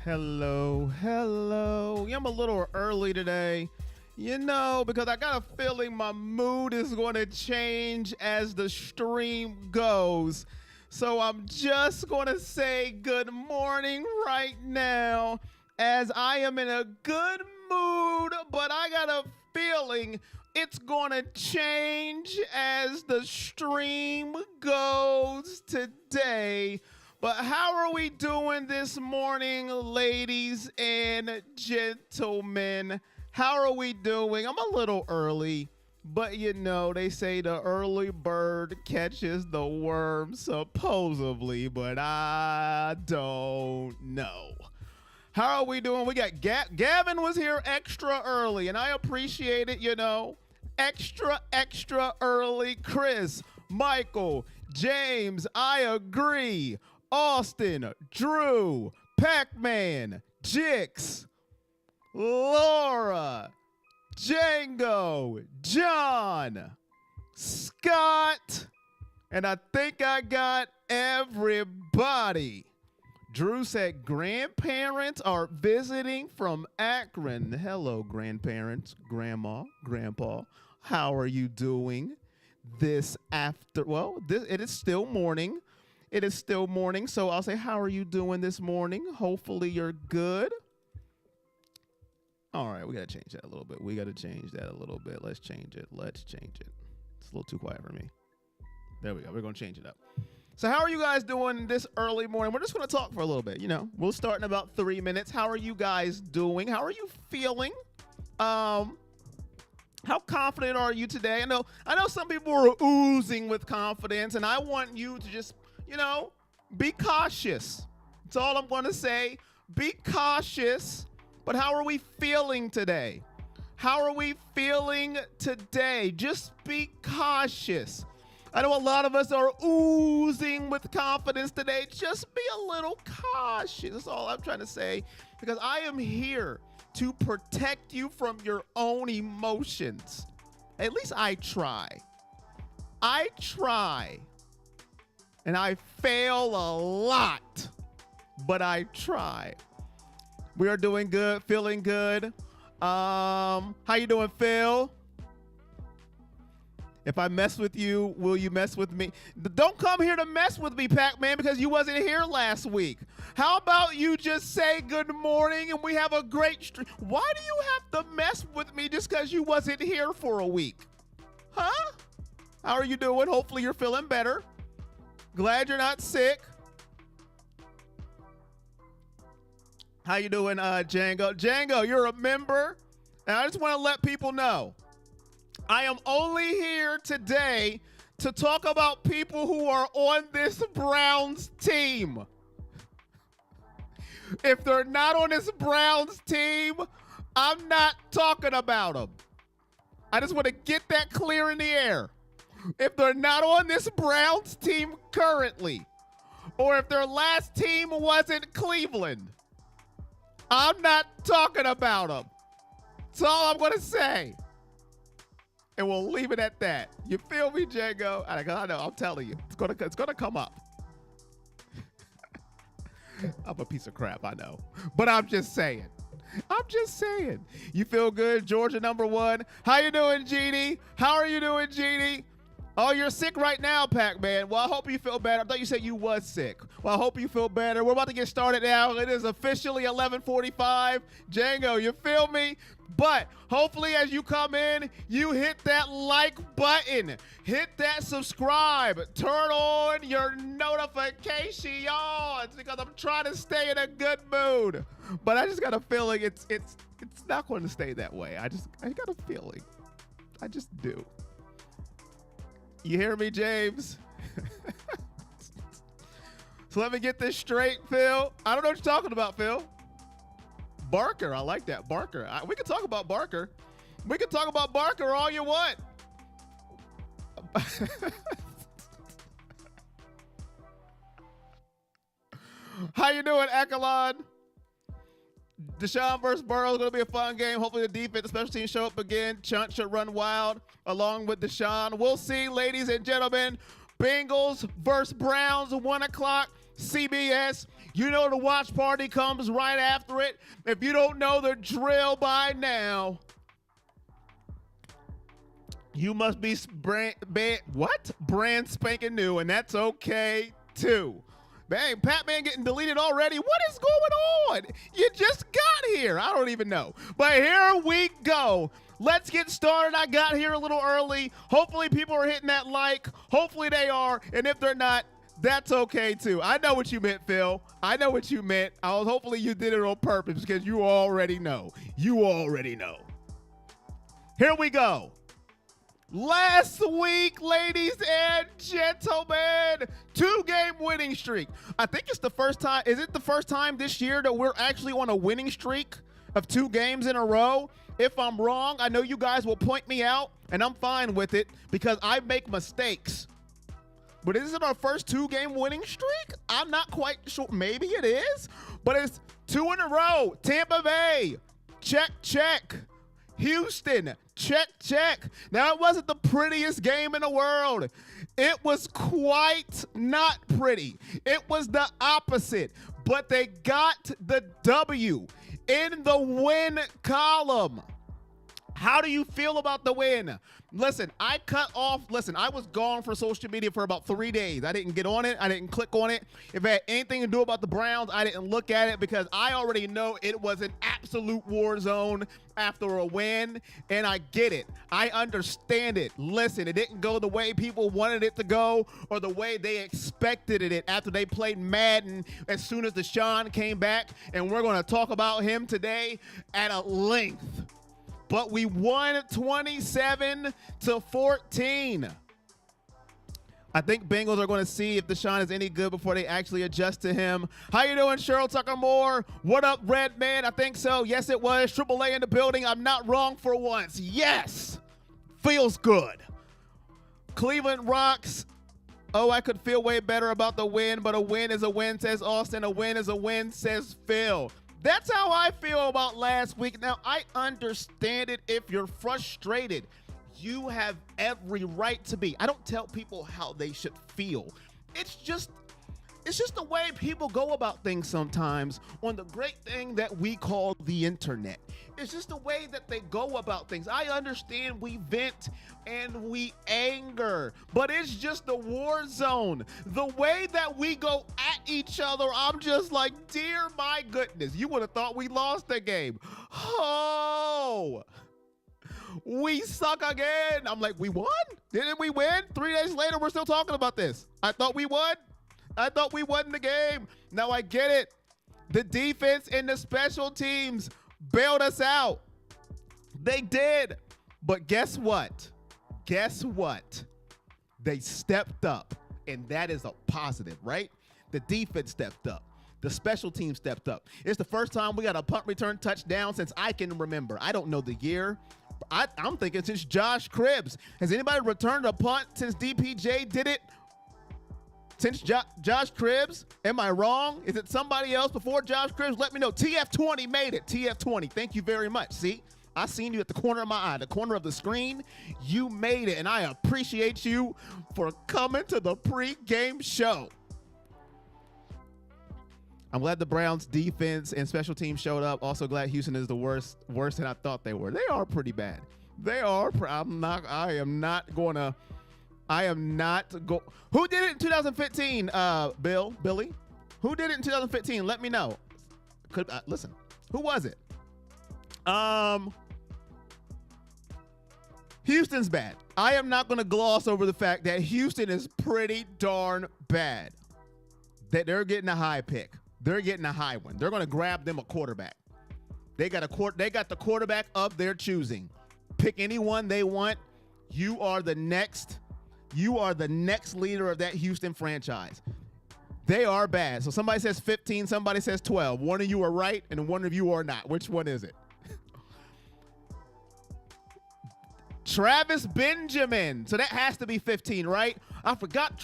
Hello. Yeah, I'm a little early today, because I got a feeling my mood is going to change as the stream goes. So I'm just going to say good morning right now as I am in a good mood, but I got a feeling it's going to change as the stream goes today. But how are we doing this morning, ladies and gentlemen? How are we doing? I'm a little early, but they say the early bird catches the worm, supposedly, but I don't know. How are we doing? We got Gavin was here extra early, and I appreciate it, Extra early. Chris, Michael, James, I agree. Austin, Drew, Pac-Man, Jix, Laura, Django, John, Scott, and I think I got everybody. Drew said grandparents are visiting from Akron. Hello, grandparents, grandma, grandpa. How are you doing this after? Well, it is still morning. It is still morning, so I'll say, how are you doing this morning? Hopefully you're good. All right, we got to change that a little bit. Let's change it. It's a little too quiet for me. There we go. We're going to change it up. So how are you guys doing this early morning? We're just going to talk for a little bit. We'll start in about 3 minutes. How are you guys doing? How are you feeling? How confident are you today? I know some people are oozing with confidence, and I want you to just be cautious. That's all I'm going to say. Be cautious. But how are we feeling today? Just be cautious. I know a lot of us are oozing with confidence today. Just be a little cautious. That's all I'm trying to say. Because I am here to protect you from your own emotions. At least I try. And I fail a lot, but I try. We are doing good, feeling good. How you doing, Phil? If I mess with you, will you mess with me? Don't come here to mess with me, Pac-Man, because you wasn't here last week. How about you just say good morning and we have a great stream? Why do you have to mess with me just because you wasn't here for a week? Huh? How are you doing? Hopefully you're feeling better. Glad you're not sick. How you doing, Django? Django, you're a member, and I just want to let people know I am only here today to talk about people who are on this Browns team. If they're not on this Browns team, I'm not talking about them. I just want to get that clear in the air. If they're not on this Browns team currently, or if their last team wasn't Cleveland, I'm not talking about them. That's all I'm going to say. And we'll leave it at that. You feel me, Django? I know, I'm telling you. It's gonna come up. I'm a piece of crap, I know. But I'm just saying. You feel good, Georgia #1. How you doing, Jeannie? How are you doing, Jeannie? Oh, you're sick right now, Pac-Man. Well, I hope you feel better. I thought you said you was sick. Well, I hope you feel better. We're about to get started now. It is officially 11:45. Django, you feel me? But hopefully as you come in, you hit that like button. Hit that subscribe. Turn on your notifications because I'm trying to stay in a good mood. But I just got a feeling it's not going to stay that way. I got a feeling. I just do. You hear me, James? So let me get this straight, Phil. I don't know what you're talking about, Phil. Barker, I like that. Barker. We can talk about Barker. We can talk about Barker all you want. How you doing, Echelon? DeShaun versus Burrow is going to be a fun game. Hopefully the defense, the special teams show up again. Chunt should run wild along with DeShaun. We'll see, ladies and gentlemen. Bengals versus Browns, 1 o'clock. CBS. You know the watch party comes right after it. If you don't know the drill by now, you must be brand spanking new, and that's okay too. Bang, Pat-Man getting deleted already. What is going on? You just got here. I don't even know. But here we go. Let's get started. I got here a little early. Hopefully people are hitting that like. Hopefully they are. And if they're not, that's okay too. I know what you meant, Phil. I know what you meant. Hopefully you did it on purpose because you already know. You already know. Here we go. Last week, ladies and gentlemen, 2-game winning streak. I think it's the first time. Is it the first time this year that we're actually on a winning streak of 2 games in a row? If I'm wrong, I know you guys will point me out, and I'm fine with it because I make mistakes. But is it our first 2-game winning streak? I'm not quite sure. Maybe it is, but it's 2 in a row. Tampa Bay, check, check. Houston, check, check. Now, it wasn't the prettiest game in the world. It was quite not pretty. It was the opposite, but they got the W in the win column. How do you feel about the win? Listen, I was gone for social media for about 3 days. I didn't get on it. I didn't click on it. If it had anything to do about the Browns, I didn't look at it because I already know it was an absolute war zone after a win, and I get it. I understand it. Listen, it didn't go the way people wanted it to go or the way they expected it after they played Madden as soon as DeShaun came back, and we're going to talk about him today at a length. But we won 27-14. I think Bengals are going to see if DeShaun is any good before they actually adjust to him. How you doing, Cheryl Tucker Moore? What up, Red Man? I think so. Yes, it was. AAA in the building. I'm not wrong for once. Yes. Feels good. Cleveland rocks. Oh, I could feel way better about the win, but a win is a win, says Austin. A win is a win, says Phil. That's how I feel about last week. Now, I understand it if you're frustrated. You have every right to be. I don't tell people how they should feel. It's just the way people go about things sometimes on the great thing that we call the internet. It's just the way that they go about things. I understand we vent and we anger, but it's just the war zone. The way that we go at each other, I'm just like, dear my goodness, you would have thought we lost the game. Oh, we suck again. I'm like, we won? Didn't we win? 3 days later, we're still talking about this. I thought we won. I thought we won the game. Now I get it. The defense and the special teams bailed us out. They did. But guess what? Guess what? They stepped up, and that is a positive, right? The defense stepped up. The special team stepped up. It's the first time we got a punt return touchdown since I can remember. I don't know the year. I'm thinking since Josh Cribbs. Has anybody returned a punt since DPJ did it? Since Josh Cribbs? Am I wrong? Is it somebody else before Josh Cribbs? Let me know. TF20 made it. TF20. Thank you very much. See? I seen you at the corner of my eye, the corner of the screen. You made it, and I appreciate you for coming to the pregame show. I'm glad the Browns defense and special teams showed up. Also glad Houston is the worse than I thought they were. They are pretty bad. They are. I am not going. Who did it in 2015? Billy. Who did it in 2015? Let me know. Listen. Who was it? Houston's bad. I am not going to gloss over the fact that Houston is pretty darn bad. That they're getting a high pick. They're getting a high one. They're going to grab them a quarterback. They got the quarterback of their choosing. Pick anyone they want. You are the next leader of that Houston franchise. They are bad. So somebody says 15, somebody says 12. One of you are right and one of you are not. Which one is it? Travis Benjamin. So that has to be 15, right? I forgot about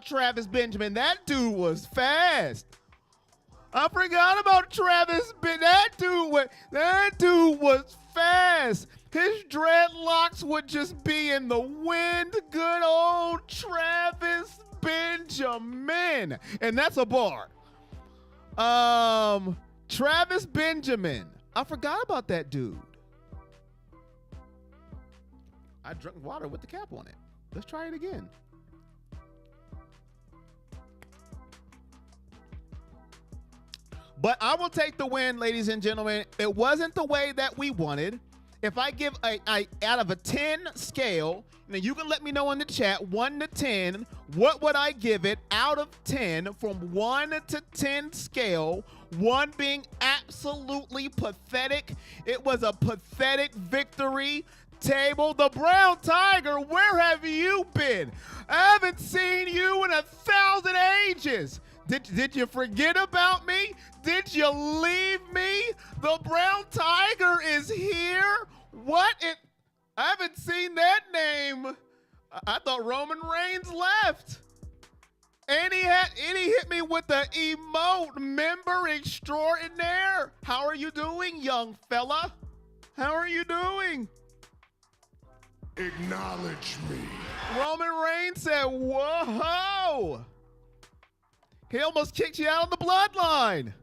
Travis Benjamin. That dude was fast. I forgot about Travis. That dude was fast. His dreadlocks would just be in the wind. Good old Travis Benjamin. And that's a bar. Travis Benjamin. I forgot about that dude. I drank water with the cap on it. Let's try it again. But I will take the win, ladies and gentlemen. It wasn't the way that we wanted. If I give out of a 10 scale, now you can let me know in the chat, 1 to 10, what would I give it out of 10 from 1 to 10 scale, 1 being absolutely pathetic. It was a pathetic victory. Table, the Brown Tiger, where have you been? I haven't seen you in 1,000 ages. Did you forget about me? Did you leave me? The Brown Tiger is here. What? I haven't seen that name. I thought Roman Reigns left. And he hit me with the emote, member extraordinaire. How are you doing, young fella? How are you doing? Acknowledge me. Roman Reigns said, whoa. He almost kicked you out of the bloodline.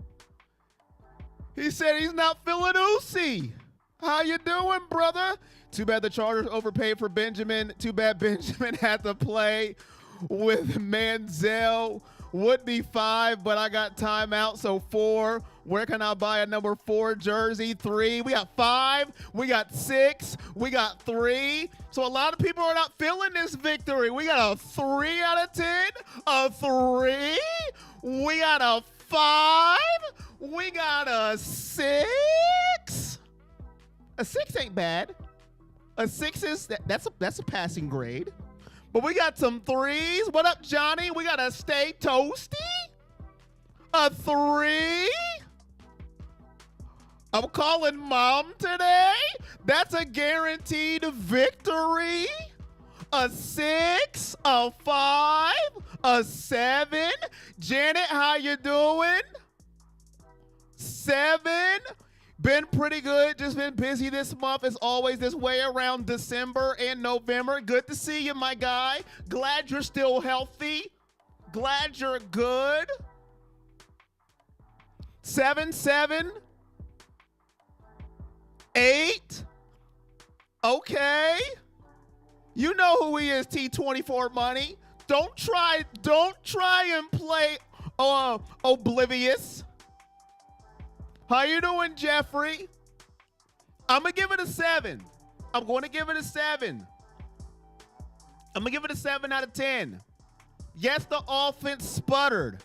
He said he's not feeling Uzi. How you doing, brother? Too bad the Chargers overpaid for Benjamin. Too bad Benjamin had to play with Manziel. Would be 5, but I got timeout, so 4. Where can I buy a number 4 jersey? 3. We got 5. We got 6. We got 3. So a lot of people are not feeling this victory. We got a 3 out of 10. A 3. We got a 5. We got a 6. A 6 ain't bad. A 6 is that's a passing grade. But we got some 3s. What up, Johnny? We got a stay toasty. A 3. I'm calling mom today. That's a guaranteed victory. A 6, a 5, a 7. Janet, how you doing? 7. Been pretty good. Just been busy this month. As always, this way around December and November. Good to see you, my guy. Glad you're still healthy. Glad you're good. 7, 7. 8. Okay. You know who he is, T24 Money. Don't try and play oblivious. How you doing, Jeffrey? I'm going to give it a 7. I'm going to give it a 7. I'm going to give it a 7 out of 10. Yes, the offense sputtered.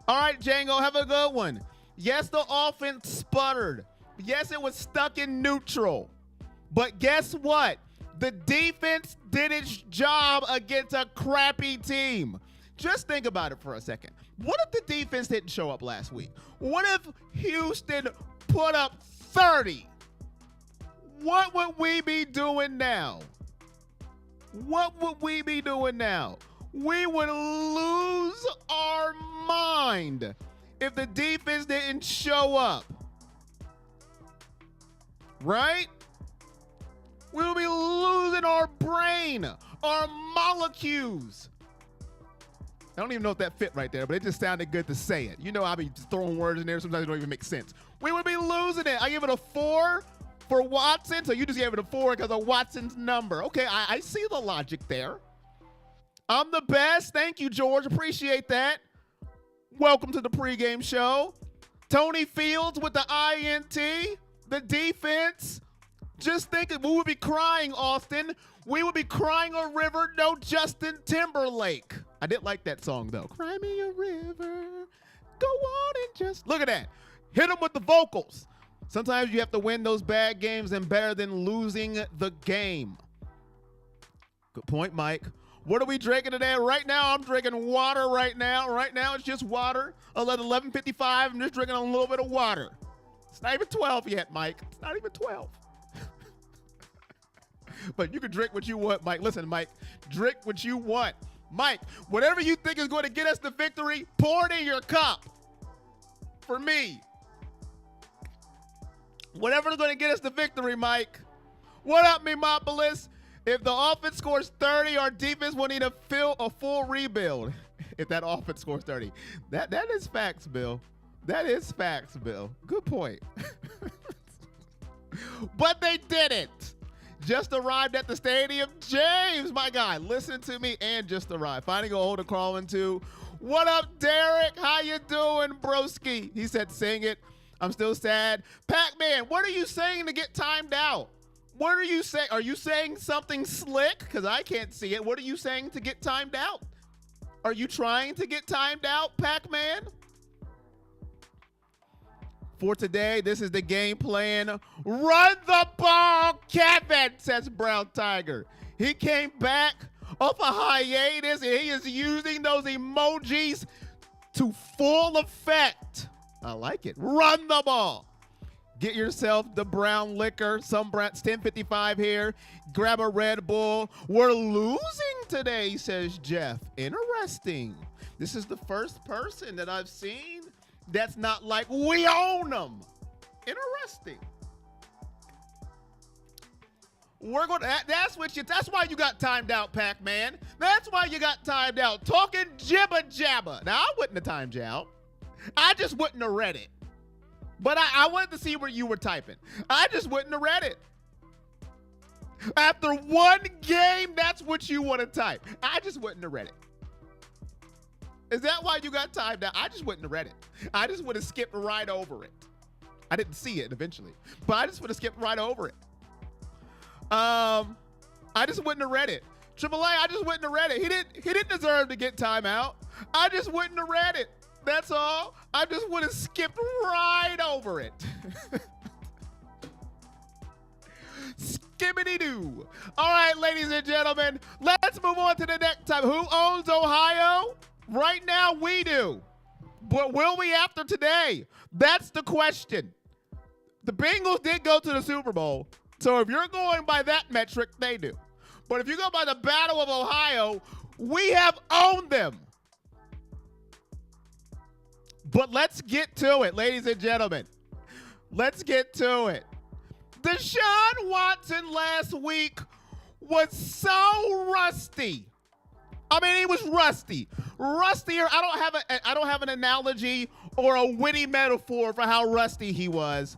All right, Django, have a good one. Yes, the offense sputtered. Yes, it was stuck in neutral. But guess what? The defense did its job against a crappy team. Just think about it for a second. What if the defense didn't show up last week? What if Houston put up 30? What would we be doing now? What would we be doing now? We would lose our mind if the defense didn't show up. Right? We would be losing our brain, our molecules. I don't even know if that fit right there, but it just sounded good to say it. You know, I'll be throwing words in there. Sometimes it don't even make sense. We would be losing it. I give it a 4 for Watson. So you just gave it a 4 because of Watson's number. Okay, I see the logic there. I'm the best. Thank you, George. Appreciate that. Welcome to the pregame show. Tony Fields with the INT. The defense. Just think we would be crying, Austin. We would be crying a river, no Justin Timberlake. I did like that song, though. Cry me a river. Go on and just... Look at that. Hit him with the vocals. Sometimes you have to win those bad games and better than losing the game. Good point, Mike. What are we drinking today? Right now, I'm drinking water right now. Right now, it's just water. At 11:55, I'm just drinking a little bit of water. It's not even 12 yet, Mike. It's not even 12. But you can drink what you want, Mike. Listen, Mike, drink what you want. Mike, whatever you think is going to get us the victory, pour it in your cup. For me. Whatever's going to get us the victory, Mike. What up, Memopolis? If the offense scores 30, our defense will need a full rebuild. If that offense scores 30. That is facts, Bill. That is facts, Bill. Good point. But they didn't. Just arrived at the stadium. James, my guy, listen to me and just arrived. Finding a hole to crawl into. What up, Derek? How you doing, broski? He said, sing it. I'm still sad. Pac-Man, what are you saying to get timed out? What are you saying? Are you saying something slick? Because I can't see it. What are you saying to get timed out? Are you trying to get timed out, Pac-Man? For today, this is the game plan. Run the ball, Kevin, says Brown Tiger. He came back off a hiatus, and he is using those emojis to full effect. I like it. Run the ball. Get yourself the brown liquor. Some brand, 10:55 here. Grab a Red Bull. We're losing today, says Jeff. Interesting. This is the first person that I've seen that's not like, we own them. Interesting. We're going to, that's why you got timed out, Pac-Man. That's why you got timed out. Talking jibber jabber. Now, I wouldn't have timed you out. I just wouldn't have read it. But I wanted to see where you were typing. I just wouldn't have read it. After one game, that's what you want to type. I just wouldn't have read it. Is that why you got timed out? I just wouldn't have read it. I just would have skipped right over it. I didn't see it eventually, but I just would have skipped right over it. I just wouldn't have read it. AAA, I just wouldn't have read it. He didn't deserve to get timeout. I just wouldn't have read it. That's all. I just would have skipped right over it. Skibbity-doo. All right, ladies and gentlemen, let's move on to the next time. Who owns Ohio? Right now, we do. But will we after today? That's the question. The Bengals did go to the Super Bowl, so if you're going by that metric, they do. But if you go by the Battle of Ohio, we have owned them. But let's get to it, ladies and gentlemen. Let's get to it. DeShaun Watson last week was so rusty. I mean, he was rusty. Rustier. I don't have an analogy or a witty metaphor for how rusty he was,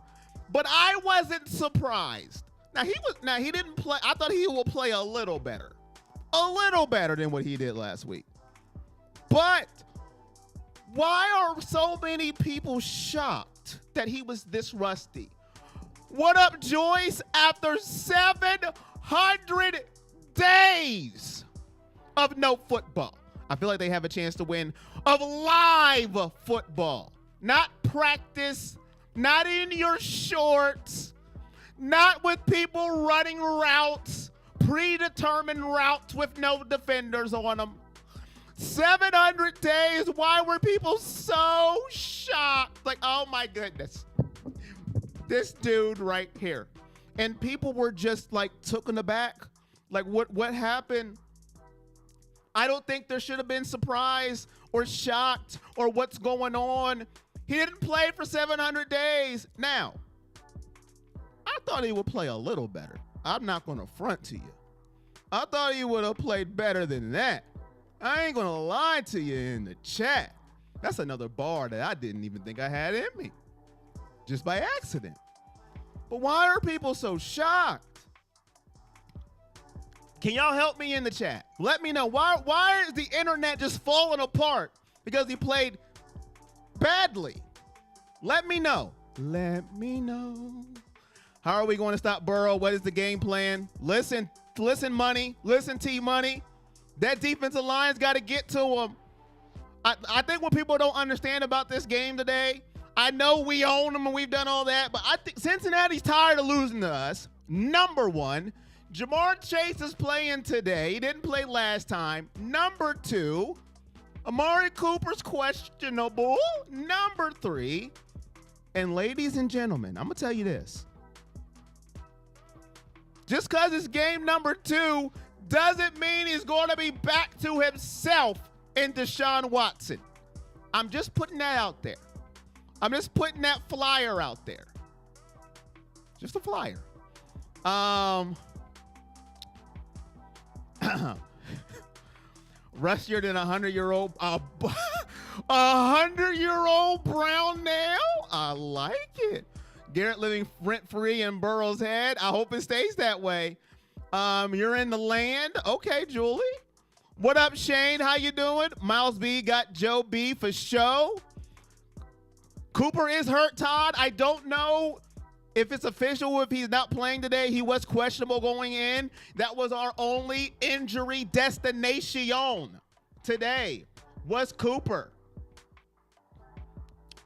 but I wasn't surprised. Now he didn't play. I thought he would play a little better than what he did last week. But why are so many people shocked that he was this rusty? What up, Joyce? After 700 days of no football, I feel like they have a chance to win of live football. Not practice, not in your shorts, not with people running routes, predetermined routes with no defenders on them. 700 days. Why were people so shocked? Like, oh my goodness. This dude right here. And people were just like taken aback. Like, what happened? I don't think there should have been surprise or shocked or what's going on. He didn't play for 700 days. Now, I thought he would play a little better. I'm not going to front to you. I thought he would have played better than that. I ain't going to lie to you in the chat. That's another bar that I didn't even think I had in me. Just by accident. But why are people so shocked? Can y'all help me in the chat? Let me know. Why is the internet just falling apart because he played badly? Let me know. Let me know. How are we going to stop Burrow? What is the game plan? Listen, money. Listen, T-Money. That defensive line's got to get to him. I think what people don't understand about this game today, I know we own them and we've done all that, but I think Cincinnati's tired of losing to us. Number one, Jamar Chase is playing today. He didn't play last time. Number two, Amari Cooper's questionable. Number three, and ladies and gentlemen, I'm going to tell you this. Just because it's game number 2 doesn't mean he's going to be back to himself in DeShaun Watson. I'm just putting that out there. I'm just putting that flyer out there. Just a flyer. Rustier than a 100-year-old, a 100-year-old brown nail. I like it. Garrett living rent-free in Burrow's head. I hope it stays that way. You're in the land. Okay, Julie. What up, Shane? How you doing? Miles B got Joe B for show. Cooper is hurt, Todd. I don't know if it's official, if he's not playing today. He was questionable going in. That was our only injury destination today, was Cooper.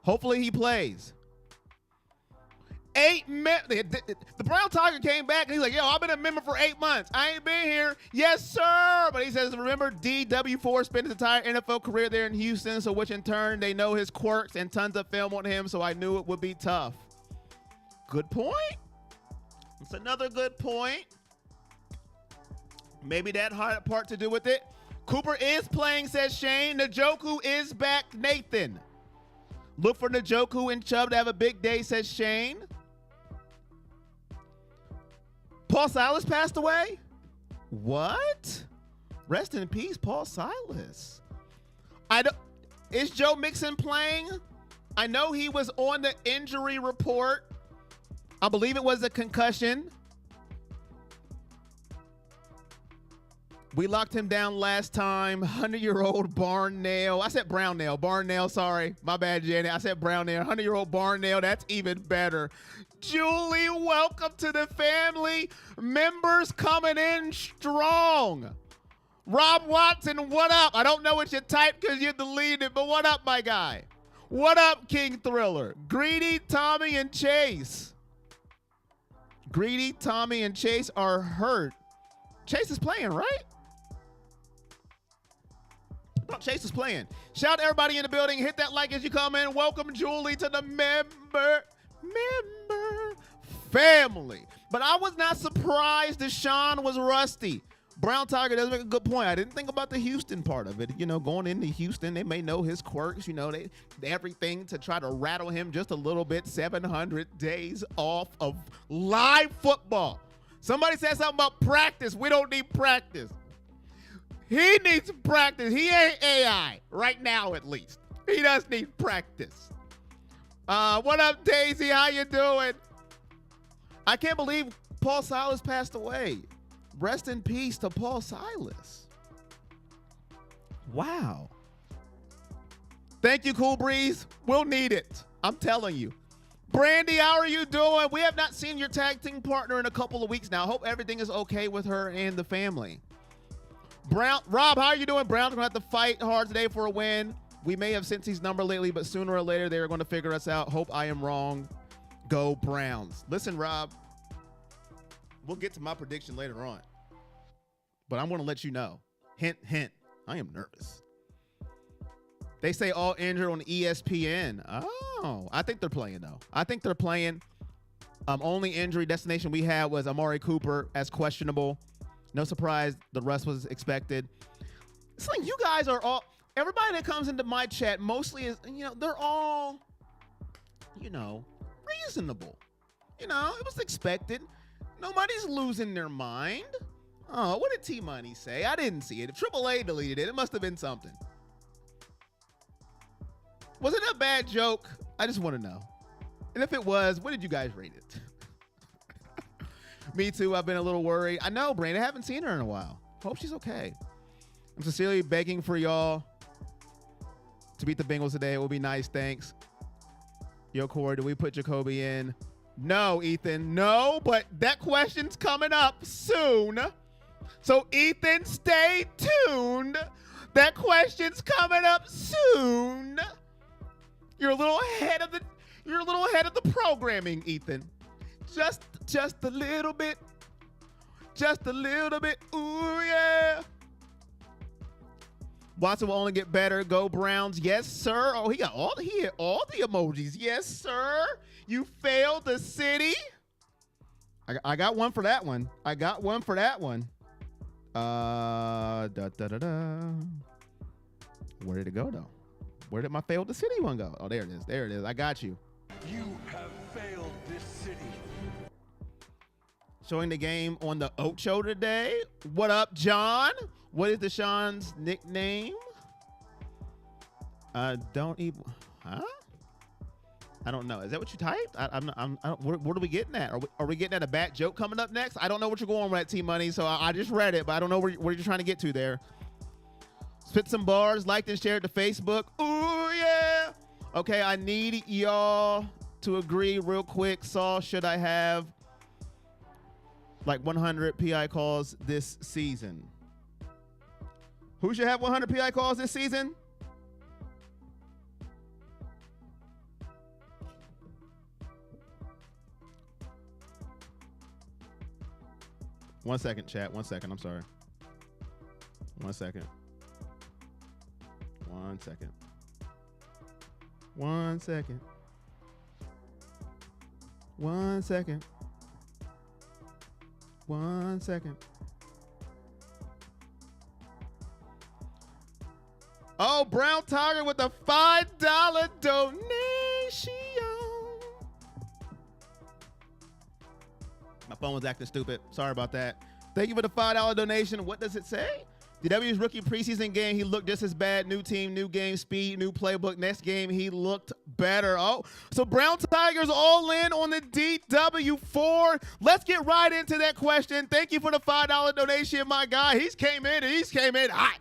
Hopefully he plays. The Brown Tiger came back and he's like, yo, I've been a member for 8 months. I ain't been here. Yes, sir. But he says, remember, DW4 spent his entire NFL career there in Houston, so which in turn they know his quirks and tons of film on him, so I knew it would be tough. Good point. It's another good point. Maybe that hard part to do with it. Cooper is playing, says Shane. Njoku is back, Nathan. Look for Njoku and Chubb to have a big day, says Shane. Paul Silas passed away? What? Rest in peace, Paul Silas. Is Joe Mixon playing? I know he was on the injury report. I believe it was a concussion. We locked him down last time. 100-year-old barn nail. I said brown nail. Barn nail, sorry. My bad, Janet. I said brown nail. 100-year-old barn nail. That's even better. Julie, welcome to the family. Members coming in strong. Rob Watson, what up? I don't know what you typed because you deleted it, but what up, my guy? What up, King Thriller? Greedy, Tommy, and Chase. Greedy, Tommy, and Chase are hurt. Chase is playing, right? I thought Chase is playing. Shout out to everybody in the building. Hit that like as you come in. Welcome, Julie, to the member family. But I was not surprised DeShaun was rusty. Brown Tiger does make a good point. I didn't think about the Houston part of it. You know, going into Houston, they may know his quirks. You know, they everything to try to rattle him just a little bit. 700 days off of live football. Somebody said something about practice. We don't need practice. He needs practice. He ain't AI right now, at least. He does need practice. What up, Daisy? How you doing? I can't believe Paul Silas passed away. Rest in peace to Paul Silas. Wow. Thank you, Cool Breeze. We'll need it. I'm telling you. Brandy, how are you doing? We have not seen your tag team partner in a couple of weeks now. Hope everything is okay with her and the family. Rob, how are you doing? Brown's going to have to fight hard today for a win. We may have Cincy's number lately, but sooner or later they are going to figure us out. Hope I am wrong. Go Browns. Listen, Rob, we'll get to my prediction later on, but I'm going to let you know. Hint, hint. I am nervous. They say all injured on ESPN. Oh, I think they're playing, though. I think they're playing. Only injury destination we had was Amari Cooper as questionable. No surprise, the rest was expected. It's like you guys are all, everybody that comes into my chat mostly is, you know, they're all, you know, reasonable. You know, it was expected. Nobody's losing their mind. Oh, what did T-Money say? I didn't see it. If AAA deleted it, it must have been something. Was it a bad joke? I just want to know. And if it was, what did you guys rate it? Me too. I've been a little worried. I know, Brandon. I haven't seen her in a while. Hope she's okay. I'm sincerely begging for y'all to beat the Bengals today. It will be nice. Thanks. Yo, Corey, do we put Jacoby in? No, Ethan. No, but that question's coming up soon. So, Ethan, stay tuned. That question's coming up soon. You're a little ahead of the programming, Ethan. Just a little bit. Just a little bit. Ooh, yeah. Watson will only get better. Go Browns. Yes, sir. Oh, he hit all the emojis. Yes, sir. You failed the city. I got one for that one. I got one for that one. Where did it go, though? Where did my failed the city one go? Oh, there it is. There it is. I got you. You have failed this city. Showing the game on the Ocho today. What up, John? What is DeShaun's nickname? Don't even. Huh? I don't know. Is that what you typed? What are we getting at? Are we getting at a bad joke coming up next? I don't know what you're going with at T-Money, so I just read it, but I don't know where you're trying to get to there. Spit some bars, liked and shared to Facebook. Ooh, yeah. Okay, I need y'all to agree real quick. Saul, should I have like 100 PI calls this season? Who should have 100 PI calls this season? One second, chat. 1 second. I'm sorry. 1 second. 1 second. 1 second. 1 second. 1 second. Oh, Brown Tiger with a $5 donation. My phone was acting stupid. Sorry about that. Thank you for the $5 donation. What does it say? DW's rookie preseason game, he looked just as bad. New team, new game, speed, new playbook. Next game, he looked better. Oh, so Brown Tigers all in on the DW4. Let's get right into that question. Thank you for the $5 donation, my guy. He's came in hot.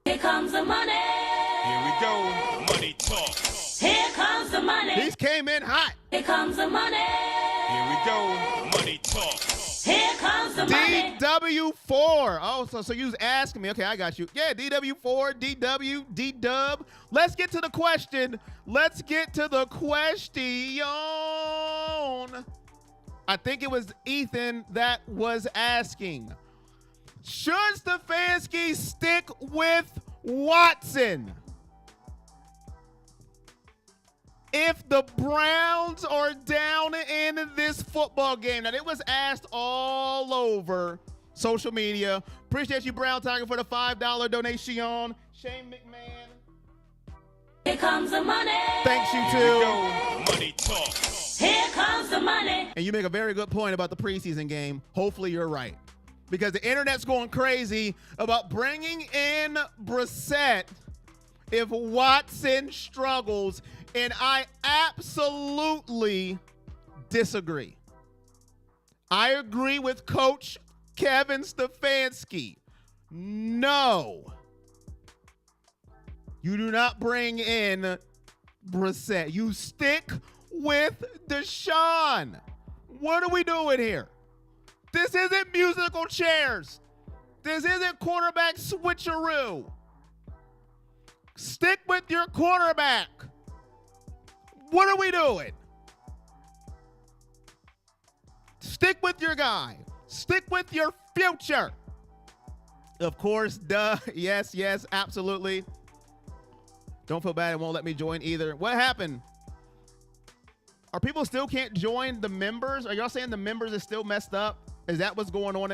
Here comes the money. Here we go. Money talk. Here comes the money. He's came in hot. Here comes the money. Here we go. Money talk. Here comes the money. DW4. Oh, so you was asking me. Okay, I got you. Yeah, DW4, DW, D-Dub. Let's get to the question. Let's get to the question. I think it was Ethan that was asking. Should Stefanski stick with Watson if the Browns are down in this football game? Now, it was asked all over social media. Appreciate you, Brown Tiger, for the $5 donation. Shane McMahon. Here comes the money. Thanks, you Here we too. go. Money talk. Here comes the money. And you make a very good point about the preseason game. Hopefully you're right. Because the internet's going crazy about bringing in Brissett if Watson struggles, and I absolutely disagree. I agree with Coach Kevin Stefanski. No. You do not bring in Brissett. You stick with DeShaun. What are we doing here? This isn't musical chairs. This isn't quarterback switcheroo. Stick with your quarterback. What are we doing? Stick with your guy. Stick with your future. Of course, duh. Yes, absolutely. Don't feel bad. It won't let me join either. What happened? Are people still can't join the members? Are y'all saying the members is still messed up? Is that what's going on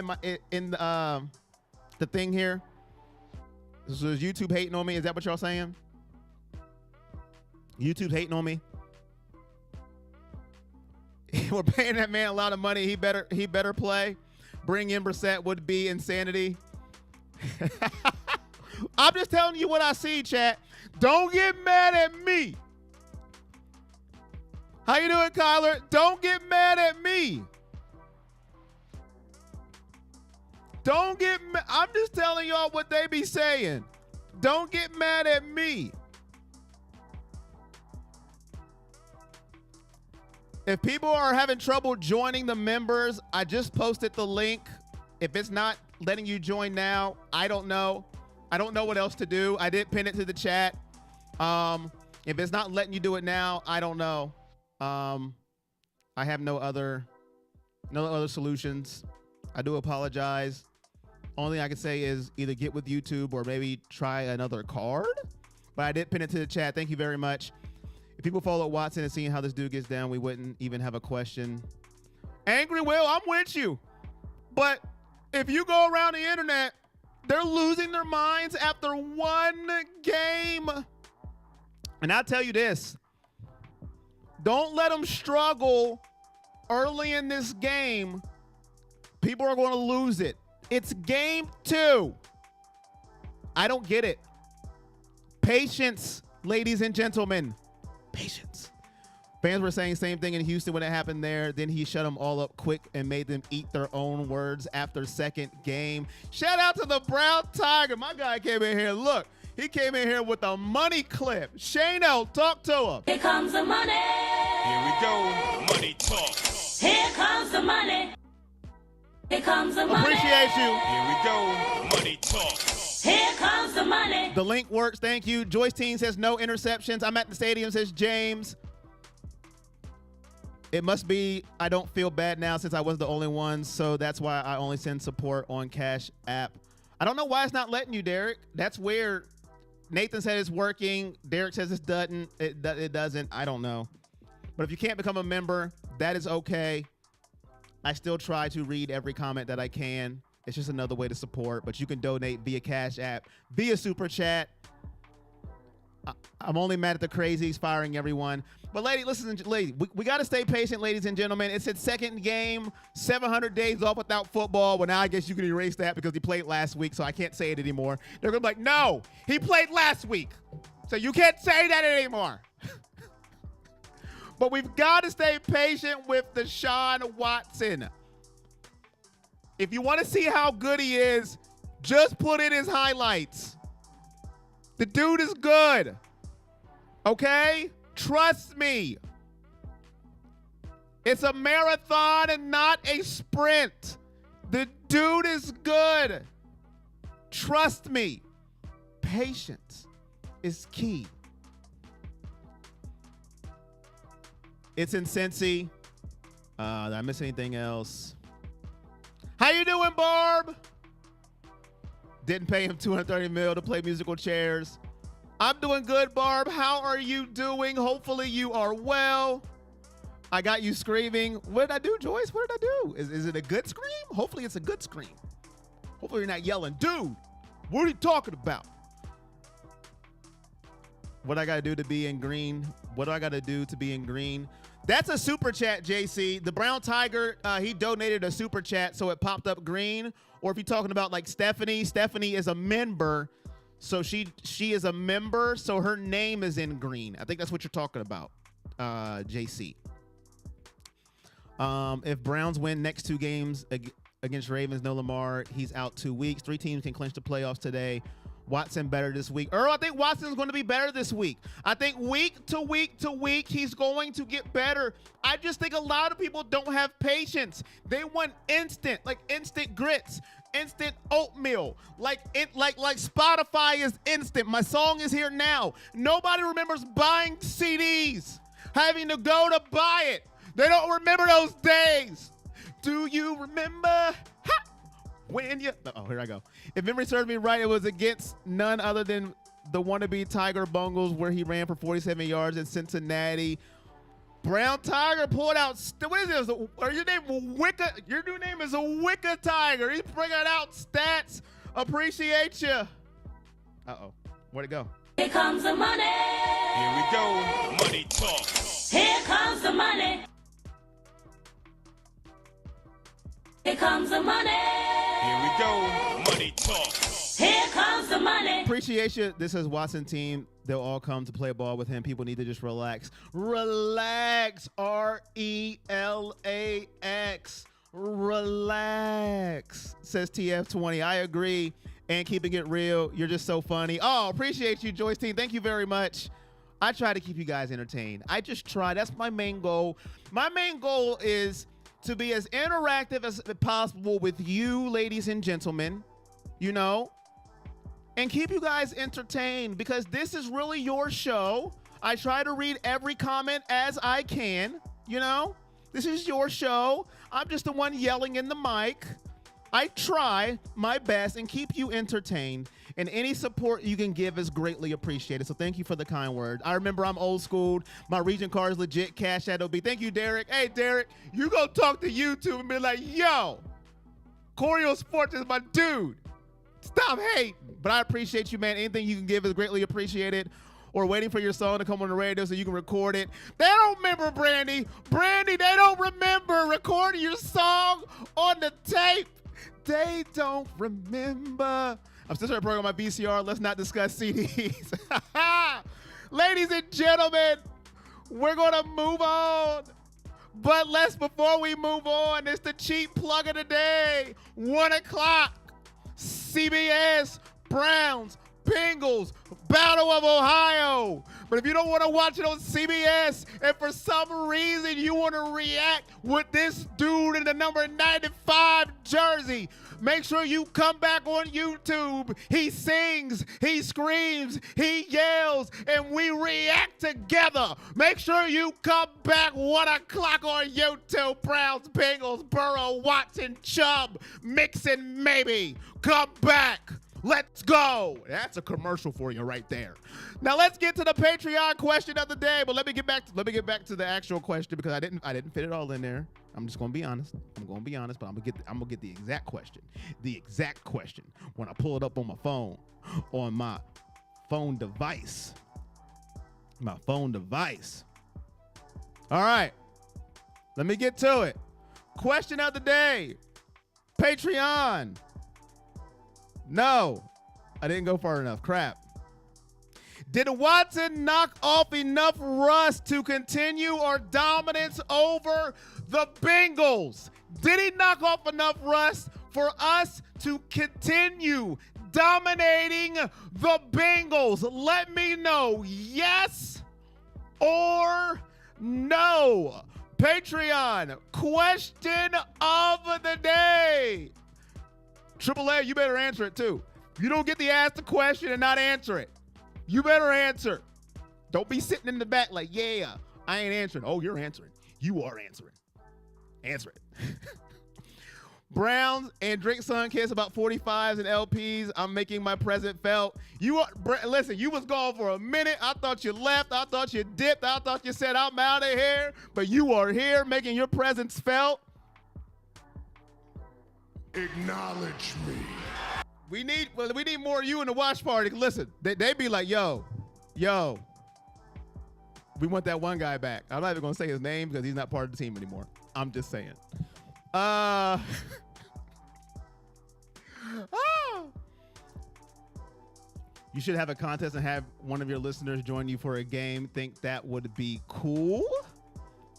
in the thing here? So is YouTube hating on me? Is that what y'all saying? YouTube hating on me? We're paying that man a lot of money. He better play. Bring in Brissett would be insanity. I'm just telling you what I see, chat. Don't get mad at me. How you doing, Kyler? Don't get mad at me. Don't get mad. I'm just telling y'all what they be saying. Don't get mad at me. If people are having trouble joining the members, I just posted the link. If it's not letting you join now, I don't know. I don't know what else to do. I did pin it to the chat. If it's not letting you do it now, I don't know. I have no other solutions. I do apologize. Only thing I can say is either get with YouTube or maybe try another card. But I did pin it to the chat. Thank you very much. If people follow Watson and seeing how this dude gets down, we wouldn't even have a question. Angry Will, I'm with you. But if you go around the internet, they're losing their minds after one game. And I'll tell you this. Don't let them struggle early in this game People are going to lose it. It's game 2. I don't get it. Patience, ladies and gentlemen. Patience. Fans were saying the same thing in Houston when it happened there. Then he shut them all up quick and made them eat their own words after second game. Shout out to the Brown Tiger. My guy came in here. Look, he came in here with a money clip. Shano, talk to him. Here comes the money. Here we go. Money talk. Here comes the money. Here comes the money. Appreciate you. Here we go. Money talk. Here comes the money. The link works. Thank you. Joyce Teen says no interceptions. I'm at the stadium, says James. It must be I don't feel bad now since I was the only one, so that's why I only send support on Cash App. I don't know why it's not letting you, Derek. That's weird. Nathan said it's working. Derek says it doesn't. I don't know. But if you can't become a member, that is okay. I still try to read every comment that I can. It's just another way to support, but you can donate via Cash App, via Super Chat. I'm only mad at the crazies firing everyone. But listen, we got to stay patient, ladies and gentlemen. It's its second game, 700 days off without football. Well, now I guess you can erase that because he played last week, so I can't say it anymore. They're going to be like, no, he played last week, so you can't say that anymore. But we've got to stay patient with DeShaun Watson. If you want to see how good he is, just put in his highlights. The dude is good. Okay? Trust me. It's a marathon and not a sprint. The dude is good. Trust me. Patience is key. It's in Cincy. Did I miss anything else? How you doing, Barb? Didn't pay him $230 million to play musical chairs. I'm doing good, Barb. How are you doing? Hopefully you are well. I got you screaming. What did I do, Joyce? What did I do? Is it a good scream? Hopefully it's a good scream. Hopefully you're not yelling, dude, what are you talking about? What I got to do to be in green? What do I got to do to be in green? That's a super chat, JC. The Brown Tiger, he donated a super chat, so it popped up green. Or if you're talking about like Stephanie is a member, so she is a member, so her name is in green. I think that's what you're talking about, JC. If Browns win next 2 games against Ravens, no Lamar, he's out 2 weeks. 3 teams can clinch the playoffs today. Watson better this week. Earl, I think Watson's going to be better this week. I think week to week, he's going to get better. I just think a lot of people don't have patience. They want instant grits, instant oatmeal. Like Spotify is instant. My song is here now. Nobody remembers buying CDs, having to go to buy it. They don't remember those days. Do you remember? Ha! When you, oh, here I go. If memory serves me right, it was against none other than the wannabe Tiger Bengals, where he ran for 47 yards in Cincinnati. Brown Tiger pulled out. What is this? Or your name Wicca? Your new name is a Wicca Tiger. He's bringing out stats. Appreciate you. Uh-oh. Where'd it go? Here comes the money. Here we go. Money talk. Here comes the money. Here comes the money. Here we go. Money talk. Here comes the money. Appreciate you. This is Watson team. They'll all come to play ball with him. People need to just relax. Relax. RELAX. Relax. Says TF20. I agree. And keeping it real. You're just so funny. Oh, appreciate you, Joyce team. Thank you very much. I try to keep you guys entertained. I just try. That's my main goal. My main goal is to be as interactive as possible with you, ladies and gentlemen, you know, and keep you guys entertained, because this is really your show. I try to read every comment as I can, you know. This is your show. I'm just the one yelling in the mic. I try my best and keep you entertained, and any support you can give is greatly appreciated. So thank you for the kind words. I remember I'm old school. My region card is legit. Cash Shadow B. Thank you, Derek. Hey, Derek, you go talk to YouTube and be like, yo, Corio Sports is my dude. Stop hating. But I appreciate you, man. Anything you can give is greatly appreciated. or waiting for your song to come on the radio so you can record it. They don't remember, Brandy. Brandy, they don't remember recording your song on the tape. They don't remember. I'm still trying to program my VCR. Let's not discuss CDs. Ladies and gentlemen, we're going to move on. But before we move on, it's the cheap plug of the day. 1 o'clock, CBS, Browns, Bengals, Battle of Ohio. But if you don't want to watch it on CBS and for some reason you want to react with this dude in the number 95 jersey, make sure you come back on YouTube. He sings, he screams, he yells, and we react together. Make sure you come back 1 o'clock on YouTube. Browns, Bengals, Burrow, Watson, Chubb, Mixon, maybe. Come back. Let's go. That's a commercial for you right there. Now let's get to the Patreon question of the day. But let me get back to the actual question because I didn't fit it all in there. I'm just gonna be honest. I'm gonna but I'm gonna get the exact question. The exact question when I pull it up on my phone, on my phone device. My phone device. All right. Let me get to it. Question of the day. Patreon. No, I didn't go far enough. Crap. Did Watson knock off enough rust to continue our dominance over the Bengals? Did he knock off enough rust for us to continue dominating the Bengals? Let me know yes or no. Patreon question of the day. AAA, you better answer it too. You don't get to ask the question and not answer it. You better answer. Don't be sitting in the back like, yeah, I ain't answering. Oh, you're answering. You are answering. Answer it. Browns and Drink Sun Kiss about 45s and LPs. I'm making my presence felt. Listen, you was gone for a minute. I thought you left. I thought you dipped. I thought you said I'm out of here. But you are here making your presence felt. Acknowledge me. We need more of you in the watch party. Listen, they be like, yo, we want that one guy back. I'm not even gonna say his name because he's not part of the team anymore. I'm just saying. You should have a contest and have one of your listeners join you for a game. Think that would be cool?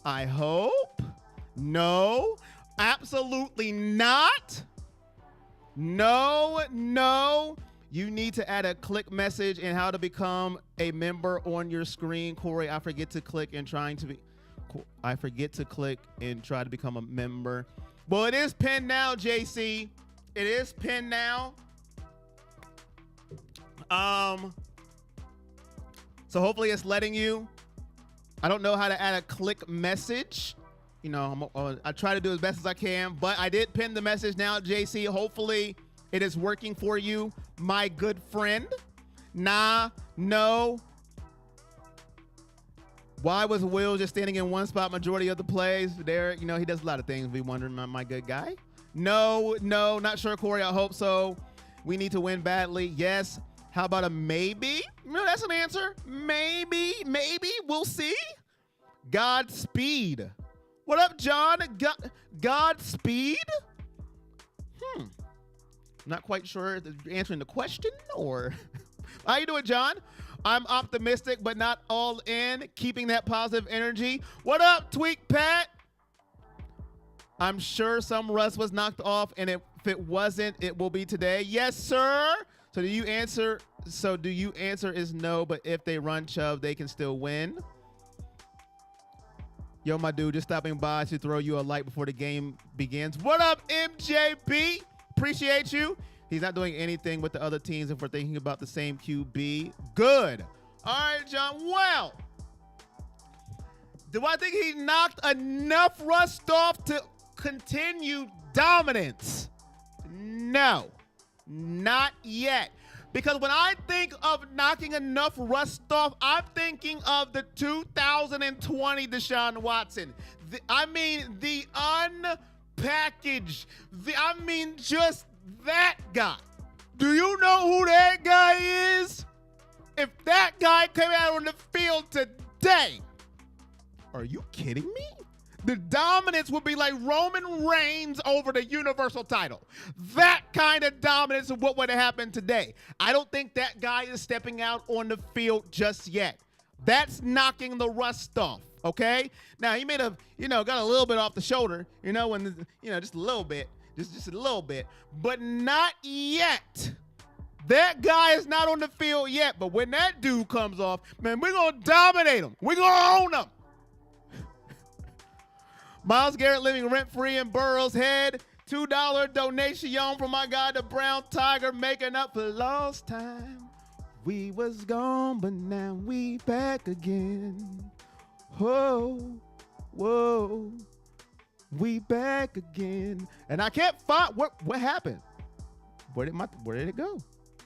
I hope. No. Absolutely not. No. You need to add a click message in how to become a member on your screen. Corey, I forget to click and try to become a member. Well, it is pinned now, JC. It is pinned now. So hopefully it's letting you. I don't know how to add a click message. You know, I try to do as best as I can, but I did pin the message now, JC. Hopefully it is working for you, my good friend. Nah, no. Why was Will just standing in one spot majority of the plays? There, you know, he does a lot of things. Be wondering, my good guy. No, not sure, Corey. I hope so. We need to win badly. Yes. How about a maybe? No, that's an answer. Maybe. We'll see. Godspeed. What up, John? Godspeed? Not quite sure if you're answering the question or... How you doing, John? I'm optimistic, but not all in. Keeping that positive energy. What up, Tweak Pat? I'm sure some rust was knocked off, and if it wasn't, it will be today. Yes, sir. So do you answer is no, but if they run Chubb, they can still win? Yo, my dude, just stopping by to throw you a like before the game begins. What up, MJB? Appreciate you. He's not doing anything with the other teams if we're thinking about the same QB. Good. All right, John. Well, do I think he knocked enough rust off to continue dominance? No, not yet. Because when I think of knocking enough rust off, I'm thinking of the 2020 DeShaun Watson. The unpackaged. Just that guy. Do you know who that guy is? If that guy came out on the field today, are you kidding me? The dominance would be like Roman Reigns over the Universal title. That kind of dominance is what would have happened today. I don't think that guy is stepping out on the field just yet. That's knocking the rust off, okay? Now, he may have, got a little bit off the shoulder, when, just a little bit, just a little bit, but not yet. That guy is not on the field yet, but when that dude comes off, man, we're going to dominate him. We're going to own him. Myles Garrett living rent-free in Burrow's head. $2 donation from my guy, the Brown Tiger, making up for lost time. We was gone, but now we back again. Whoa, whoa, we back again. And I can't find what happened. Where did it go?